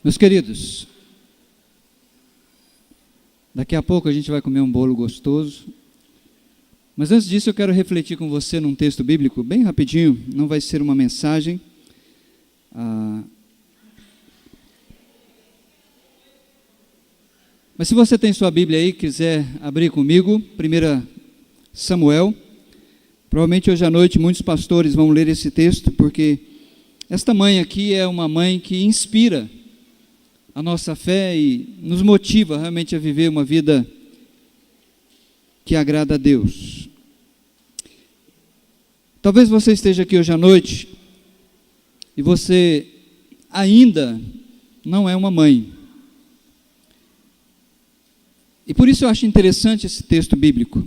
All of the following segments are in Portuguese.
Meus queridos, daqui a pouco a gente vai comer um bolo gostoso, mas antes disso eu quero refletir com você num texto bíblico, bem rapidinho, não vai ser uma mensagem. Mas se você tem sua Bíblia aí, quiser abrir comigo, 1 Samuel, provavelmente hoje à noite muitos pastores vão ler esse texto, porque esta mãe aqui é uma mãe que inspira a nossa fé e nos motiva realmente a viver uma vida que agrada a Deus. Talvez você esteja aqui hoje à noite e você ainda não é uma mãe. E por isso eu acho interessante esse texto bíblico.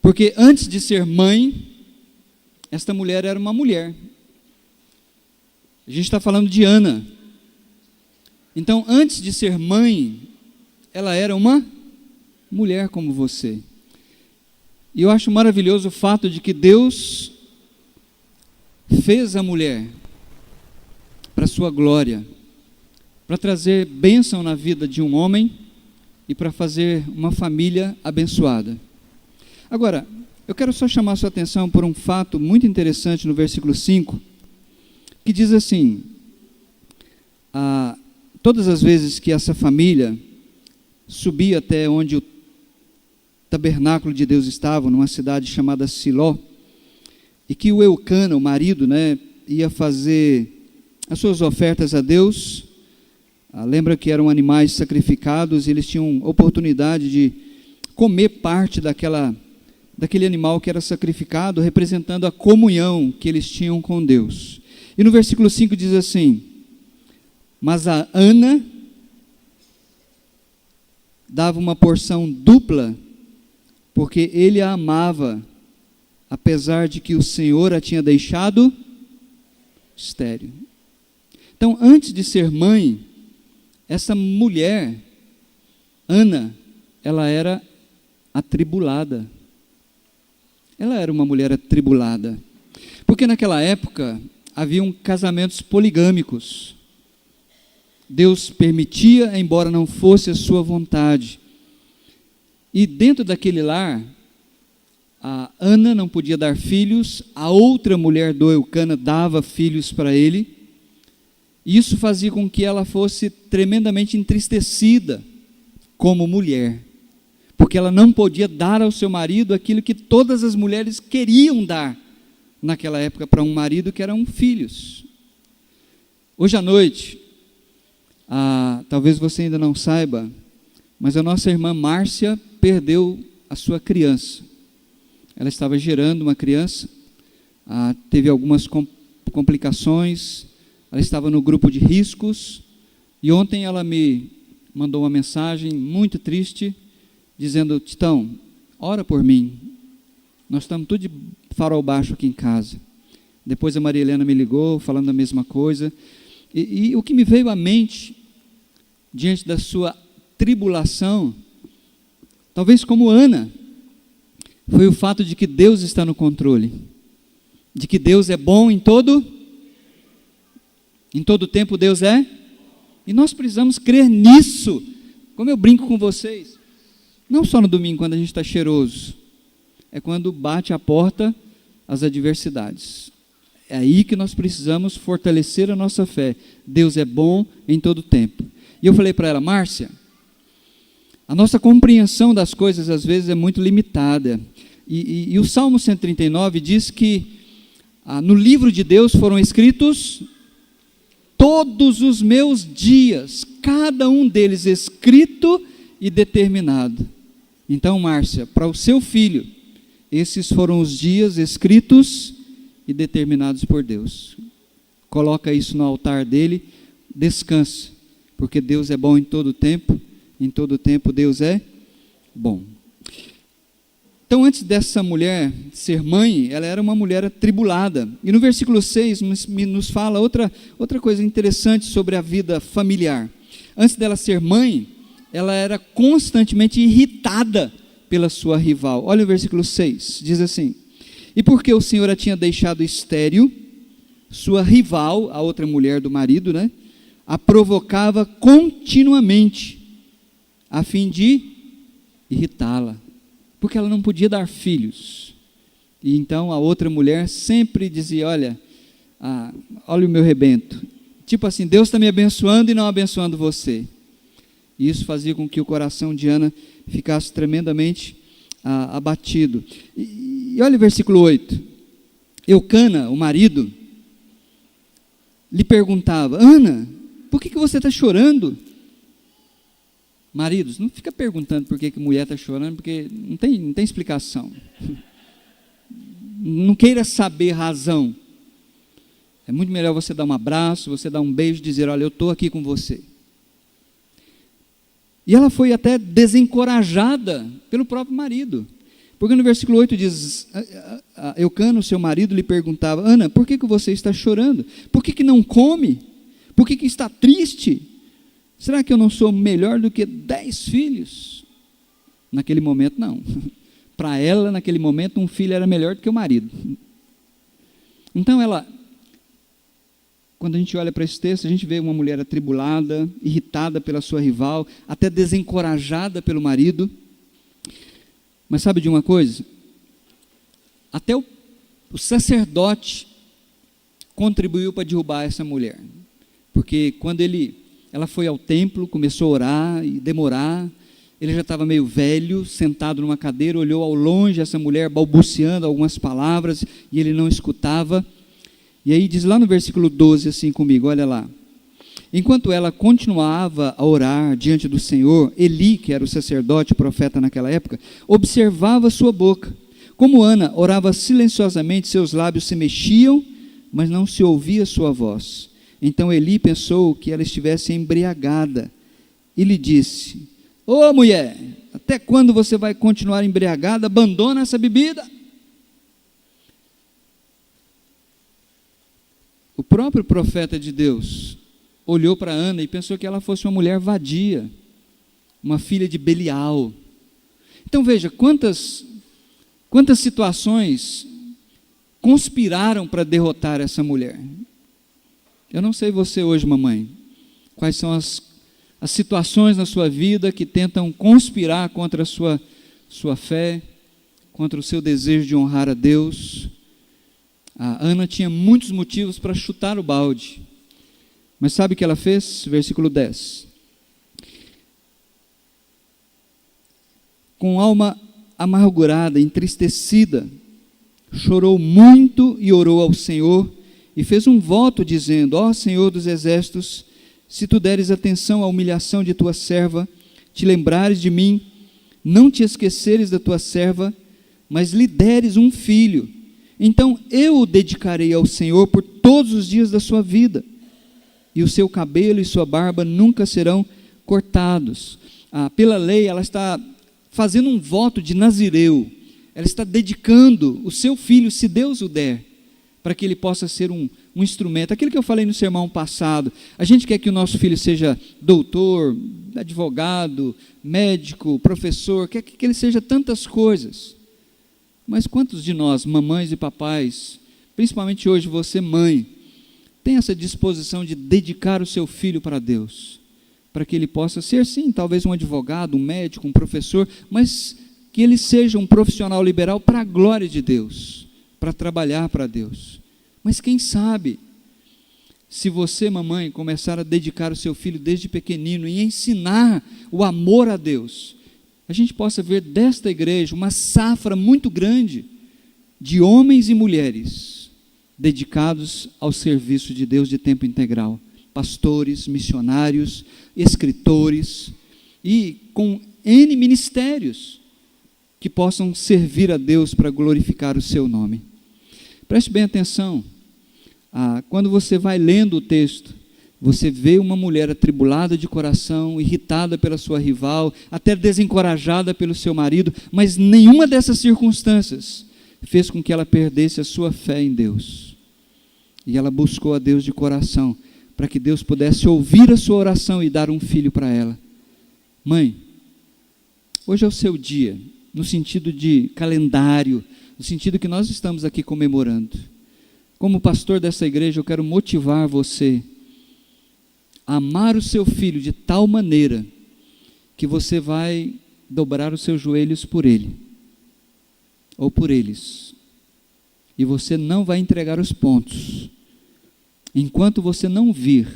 Porque antes de ser mãe, esta mulher era uma mulher. A gente está falando de Ana. Então, antes de ser mãe, ela era uma mulher como você. E eu acho maravilhoso o fato de que Deus fez a mulher para a sua glória, para trazer bênção na vida de um homem e para fazer uma família abençoada. Agora, eu quero só chamar a sua atenção por um fato muito interessante no versículo 5, que diz assim: todas as vezes que essa família subia até onde o tabernáculo de Deus estava, numa cidade chamada Siló, e que o Eucana, o marido, ia fazer as suas ofertas a Deus, lembra que eram animais sacrificados, e eles tinham oportunidade de comer parte daquele animal que era sacrificado, representando a comunhão que eles tinham com Deus. E no versículo 5 diz assim: mas a Ana dava uma porção dupla, porque ele a amava, apesar de que o Senhor a tinha deixado estéril. Então, antes de ser mãe, essa mulher, Ana, ela era atribulada. Ela era uma mulher atribulada, porque naquela época haviam casamentos poligâmicos. Deus permitia, embora não fosse a sua vontade. E dentro daquele lar, a Ana não podia dar filhos, a outra mulher do Eucana dava filhos para ele. E isso fazia com que ela fosse tremendamente entristecida como mulher, porque ela não podia dar ao seu marido aquilo que todas as mulheres queriam dar naquela época para um marido, que eram filhos. Hoje à noite, talvez você ainda não saiba, mas a nossa irmã Márcia perdeu a sua criança. Ela estava gerando uma criança, teve algumas complicações, ela estava no grupo de riscos, e ontem ela me mandou uma mensagem muito triste, dizendo: Titão, ora por mim, nós estamos tudo de farol baixo aqui em casa. Depois a Maria Helena me ligou, falando a mesma coisa, e o que me veio à mente, diante da sua tribulação, talvez como Ana, foi o fato de que Deus está no controle, de que Deus é bom em todo tempo. Deus é, e nós precisamos crer nisso. Como eu brinco com vocês, não só no domingo quando a gente está cheiroso, é quando bate a porta as adversidades. É aí que nós precisamos fortalecer a nossa fé. Deus é bom em todo tempo. E eu falei para ela: Márcia, a nossa compreensão das coisas às vezes é muito limitada. E o Salmo 139 diz que no livro de Deus foram escritos todos os meus dias, cada um deles escrito e determinado. Então, Márcia, para o seu filho, esses foram os dias escritos e determinados por Deus. Coloca isso no altar dele, descanse, porque Deus é bom em todo tempo Deus é bom. Então, antes dessa mulher ser mãe, ela era uma mulher atribulada. E no versículo 6 nos fala outra coisa interessante sobre a vida familiar. Antes dela ser mãe, ela era constantemente irritada pela sua rival. Olha o versículo 6, diz assim: e porque o Senhor a tinha deixado estéril, sua rival, a outra mulher do marido, a provocava continuamente, a fim de irritá-la, porque ela não podia dar filhos. E então a outra mulher sempre dizia: olha o meu rebento. Tipo assim, Deus está me abençoando e não abençoando você. E isso fazia com que o coração de Ana ficasse tremendamente abatido. E olha o versículo 8. Eucana, o marido, lhe perguntava: Ana, por que você está chorando? Maridos, não fica perguntando por que a mulher está chorando, porque não tem explicação. Não queira saber razão. É muito melhor você dar um abraço, você dar um beijo e dizer: olha, eu estou aqui com você. E ela foi até desencorajada pelo próprio marido. Porque no versículo 8 diz: Eucana, seu marido, lhe perguntava: Ana, por que você está chorando? Por que não come? Por que está triste? Será que eu não sou melhor do que 10 filhos? Naquele momento, não. Para ela, naquele momento, um filho era melhor do que o marido. Então quando a gente olha para esse texto, a gente vê uma mulher atribulada, irritada pela sua rival, até desencorajada pelo marido. Mas sabe de uma coisa? Até o sacerdote contribuiu para derrubar essa mulher. Porque quando ela foi ao templo, começou a orar e demorar, ele já estava meio velho, sentado numa cadeira, olhou ao longe essa mulher balbuciando algumas palavras, e ele não escutava. E aí diz lá no versículo 12 assim comigo, olha lá: enquanto ela continuava a orar diante do Senhor, Eli, que era o sacerdote, o profeta naquela época, observava sua boca. Como Ana orava silenciosamente, seus lábios se mexiam, mas não se ouvia sua voz. Então Eli pensou que ela estivesse embriagada e lhe disse: ô mulher, até quando você vai continuar embriagada? Abandona essa bebida. O próprio profeta de Deus olhou para Ana e pensou que ela fosse uma mulher vadia, uma filha de Belial. Então veja, quantas situações conspiraram para derrotar essa mulher. Eu não sei você hoje, mamãe, quais são as situações na sua vida que tentam conspirar contra a sua fé, contra o seu desejo de honrar a Deus. A Ana tinha muitos motivos para chutar o balde. Mas sabe o que ela fez? Versículo 10. Com alma amargurada, entristecida, chorou muito e orou ao Senhor, e fez um voto dizendo: ó Senhor dos exércitos, se tu deres atenção à humilhação de tua serva, te lembrares de mim, não te esqueceres da tua serva, mas lhe deres um filho, então eu o dedicarei ao Senhor por todos os dias da sua vida, e o seu cabelo e sua barba nunca serão cortados. Pela lei, ela está fazendo um voto de nazireu, ela está dedicando o seu filho, se Deus o der, para que ele possa ser um instrumento. Aquilo que eu falei no sermão passado, a gente quer que o nosso filho seja doutor, advogado, médico, professor, quer que ele seja tantas coisas. Mas quantos de nós, mamães e papais, principalmente hoje você mãe, tem essa disposição de dedicar o seu filho para Deus, para que ele possa ser, sim, talvez um advogado, um médico, um professor, mas que ele seja um profissional liberal para a glória de Deus, para trabalhar para Deus. Mas quem sabe, se você, mamãe, começar a dedicar o seu filho desde pequenino e ensinar o amor a Deus, a gente possa ver desta igreja uma safra muito grande de homens e mulheres dedicados ao serviço de Deus de tempo integral, pastores, missionários, escritores, e com N ministérios que possam servir a Deus para glorificar o seu nome. Preste bem atenção, quando você vai lendo o texto, você vê uma mulher atribulada de coração, irritada pela sua rival, até desencorajada pelo seu marido, mas nenhuma dessas circunstâncias fez com que ela perdesse a sua fé em Deus. E ela buscou a Deus de coração, para que Deus pudesse ouvir a sua oração e dar um filho para ela. Mãe, hoje é o seu dia, no sentido de calendário, no sentido que nós estamos aqui comemorando. Como pastor dessa igreja, eu quero motivar você amar o seu filho de tal maneira que você vai dobrar os seus joelhos por ele, ou por eles, e você não vai entregar os pontos, enquanto você não vir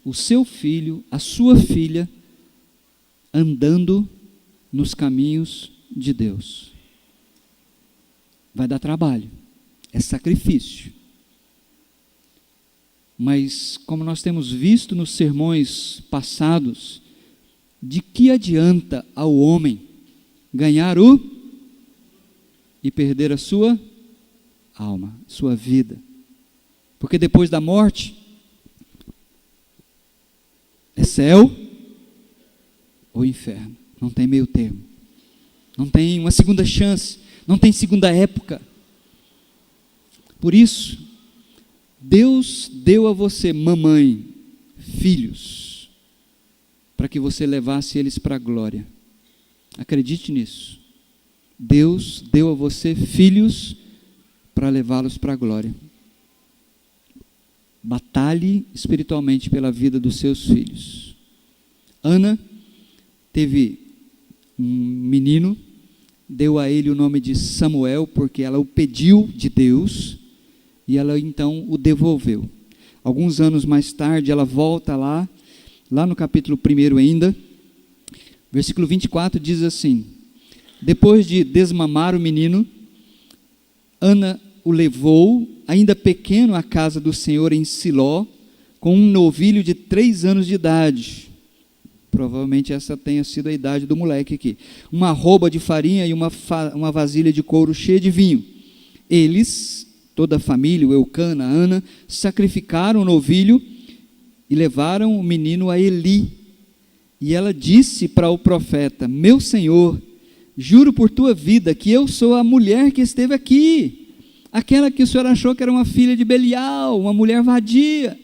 o seu filho, a sua filha, andando nos caminhos de Deus. Vai dar trabalho, é sacrifício. Mas, como nós temos visto nos sermões passados, de que adianta ao homem ganhar o e perder a sua alma, sua vida? Porque depois da morte, é céu ou inferno. Não tem meio termo. Não tem uma segunda chance. Não tem segunda época. Por isso, Deus deu a você, mamãe, filhos, para que você levasse eles para a glória. Acredite nisso. Deus deu a você filhos para levá-los para a glória. Batalhe espiritualmente pela vida dos seus filhos. Ana teve um menino, deu a ele o nome de Samuel, porque ela o pediu de Deus, e ela então o devolveu. Alguns anos mais tarde, ela volta lá no capítulo 1 ainda, versículo 24 diz assim: depois de desmamar o menino, Ana o levou, ainda pequeno, à casa do Senhor em Siló, com um novilho de 3 anos de idade. Provavelmente essa tenha sido a idade do moleque aqui. Uma arroba de farinha e uma vasilha de couro cheia de vinho. Eles, toda a família, o Eucana, a Ana, sacrificaram o novilho e levaram o menino a Eli. E ela disse para o profeta: meu senhor, juro por tua vida que eu sou a mulher que esteve aqui, aquela que o senhor achou que era uma filha de Belial, uma mulher vadia.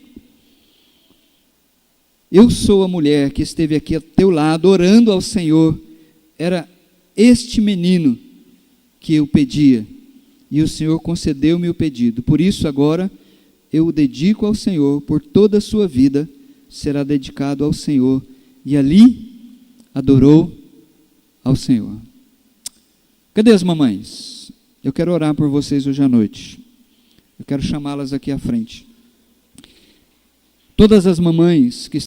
Eu sou a mulher que esteve aqui ao teu lado, orando ao Senhor. Era este menino que eu pedia, e o Senhor concedeu-me o pedido. Por isso agora eu o dedico ao Senhor, por toda a sua vida será dedicado ao Senhor. E ali adorou ao Senhor. Cadê as mamães? Eu quero orar por vocês hoje à noite. Eu quero chamá-las aqui à frente. Todas as mamães que